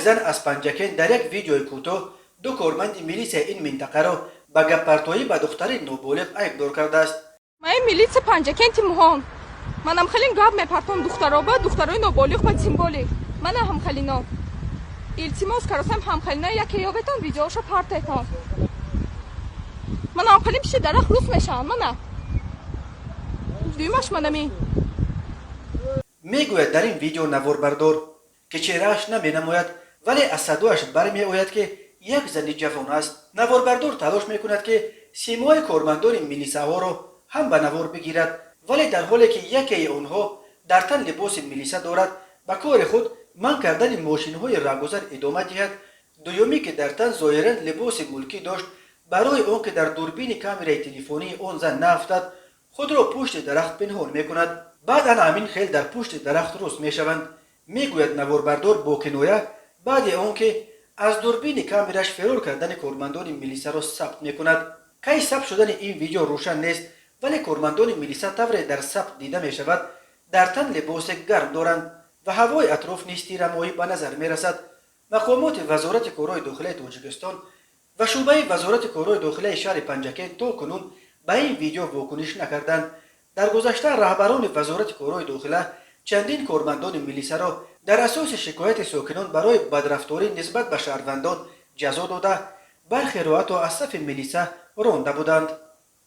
زن از پنجکین در یک ویدیوی کوتاه دو کارمند میلیس این منطقه را به گپ‌پرتویی به دختر نابالغ ایبدار کرده است. من میلیس پنجکین تیمهان منم خیلی گپ میپرتم دخترها با دخترای نابالغ با سیمبولی من هم خلینا التماس کردم هم خلینا یکی یابتون ویدیوشو پرتتون من هم خیلی پیش درخت روز میشم من دیمش منمی میگوید در این ویدیو نواربردار که چهرهش نمینماید ولی از صدایش برمیآید که یک زن جوان است. نواربردار تلاش میکند که سیمای کارمندان میلیسه ها را هم به نوار بگیرد ولی در حالی که یکی آنها در تن لباس میلیسه دارد به کار خود من کردن ماشین های راهگذر ادامه دهد. دومی که در تن ظاهرا لباس ملکی داشت برای آن که در دوربین کامرای تلفنی آن زن نیفتد خود را پشت درخت پنهان میکند. بعد همین خیل در پشت درخت رست میشوند. میگوید نواربردار با کنایه بعد آنکه از دوربین کامرش فرار کردن کارمندان میلیسه را ثبت میکند. کی ثبت شدن این ویدیو روشن نیست ولی کارمندان میلیسه طوری در ثبت دیده میشود در تن لباس گرم دارند و هوای اطراف نیستی رمایی به نظر میرسد. مقامات وزارت کارهای داخلی تاجیکستان و شعبه وزارت کارهای داخلی شهر پنجکین تا کنون به این ویدیو واکنش نکردند. در گذشته رهبران وزارت کارهای داخلی چندین کارمندان میلیسه را در اساس شکایت ساکنان برای بدرفتاری نسبت به شهروندان جزا داده برخی را حتی از صف میلیسه رانده بودند.